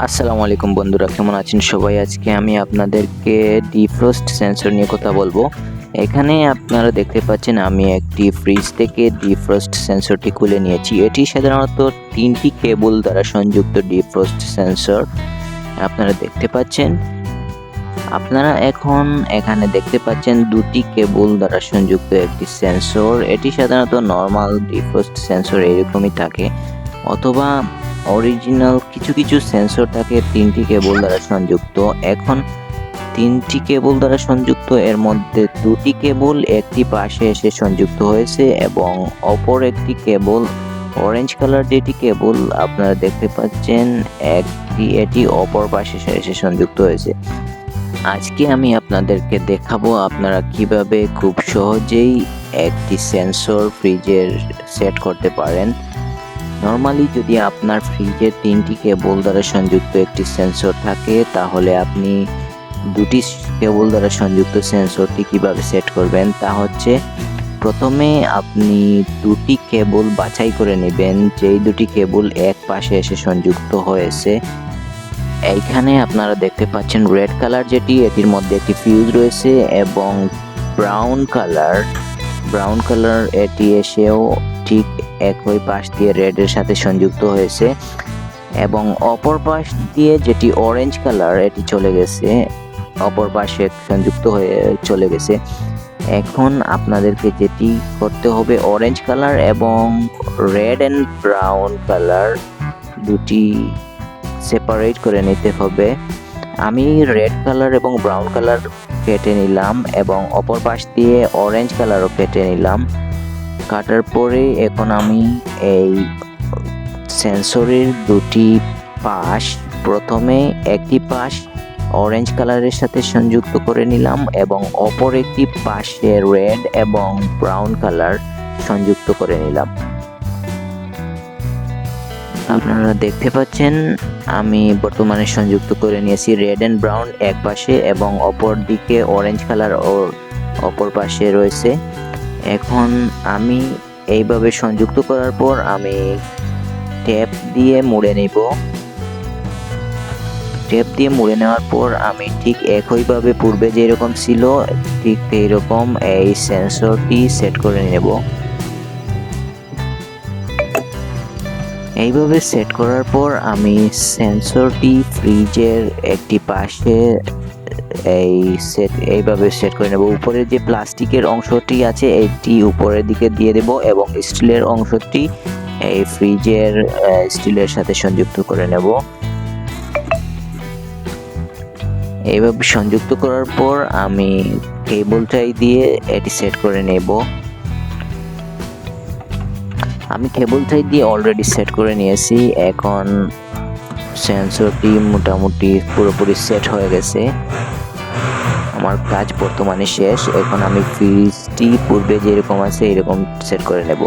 আসসালামু আলাইকুম বন্ধুরা, কেমন আছেন সবাই? আজকে আমি আপনাদেরকে ডিফ্রস্ট সেন্সর নিয়ে কথা বলবো। এখানে আপনারা দেখতে পাচ্ছেন আমি একটি ফ্রিজ থেকে ডিফ্রস্ট সেন্সরটি খুলে নিয়েছি। এটি সাধারণত 3টি কেবল দ্বারা সংযুক্ত ডিফ্রস্ট সেন্সর আপনারা দেখতে পাচ্ছেন। আপনারা এখন এখানে দেখতে পাচ্ছেন 2টি কেবল দ্বারা সংযুক্ত একটি সেন্সর। এটি সাধারণত নর্মাল ডিফ্রস্ট সেন্সর এরকমই থাকে, অথবা অরিজিনাল কিছু সেন্সর থাকে 3টি কেবল দ্বারা সংযুক্ত। এখন 3টি কেবল দ্বারা সংযুক্ত এর মধ্যে 2টি কেবল একটি পাশে এসে সংযুক্ত হয়েছে এবং অপর একটি কেবল অরেঞ্জ কালার যেটি কেবল আপনারা দেখতে পাচ্ছেন এটি অপর পাশে এসে সংযুক্ত হয়েছে। আজকে আমি আপনাদেরকে দেখাবো আপনারা কিভাবে খুব সহজেই একটি সেন্সর ফ্রিজের সেট করতে পারেন। নর্মালি যদি আপনার ফ্রিজে 3টি কেবল দ্বারা সংযুক্ত একটি সেন্সর থাকে, তাহলে আপনি 2টি কেবল দ্বারা সংযুক্ত সেন্সরটি কিভাবে সেট করবেন তা হচ্ছে, প্রথমে আপনি 2টি কেবল বাছাই করে নেবেন যেই 2টি কেবল এক পাশে এসে সংযুক্ত হয়েছে। এইখানে আপনারা দেখতে পাচ্ছেন রেড কালার যেটি, এটির মধ্যে একটি ফিউজ রয়েছে, এবং ব্রাউন কালার এটি এসেও ঠিক একই পাশ দিয়ে রেডের সাথে সংযুক্ত হয়েছে, এবং অপর পাশ দিয়ে যেটি অরেঞ্জ কালার এটি চলে গেছে, অপর পাশে সংযুক্ত হয়ে চলে গেছে। এখন আপনাদেরকে যেটি করতে হবে, অরেঞ্জ কালার এবং রেড অ্যান্ড ব্রাউন কালার দুটি সেপারেট করে নিতে হবে। আমি রেড কালার এবং ব্রাউন কালার কেটে নিলাম এবং অপর পাশ দিয়ে অরেঞ্জ কালারও কেটে নিলাম। কাটার পরে এখন আমি এই সেন্সরের 2টি পাশ, প্রথমে একটি পাশ অরেঞ্জ কালারের সাথে সংযুক্ত করে নিলাম এবং অপর একটি পাশে রেড এবং ব্রাউন কালার সংযুক্ত করে নিলাম। আপনারা দেখতে পাচ্ছেন আমি বর্তমানে সংযুক্ত করে নিয়েছি রেড অ্যান্ড ব্রাউন এক পাশে এবং অপর দিকে অরেঞ্জ কালার ও অপর পাশে রয়েছে। এখন আমি এইভাবে সংযুক্ত করার পর আমি টেপ দিয়ে মুড়ে নেব। টেপ দিয়ে মুড়ে নেওয়ার পর আমি ঠিক একইভাবে পূর্বে যেরকম ছিল ঠিক এইরকম এই সেন্সরটি সেট করে নেব। এইভাবে সেট করার পর আমি সেন্সরটি ফ্রিজের একটি পাশে এইভাবে সেট করে নেব। উপরের যে প্লাস্টিকের অংশটি আছে এটি উপরের দিকে দিয়ে দেব এবং স্টিলের অংশটি এই ফ্রিজের স্টিলের সাথে সংযুক্ত করে নেব। এইভাবে সংযুক্ত করার পর আমি কেবলটাই দিয়ে এটি সেট করে নেব। আমি কেবলটাই দিয়ে অলরেডি সেট করে নিয়েছি। এখন সেন্সরটি মোটামুটি পুরোপুরি সেট হয়ে গেছে। আমার কাজ বর্তমানে শেষ। এখন আমি ফ্রিজটি পূর্বে যেরকম আছে এরকম সেট করে নেব।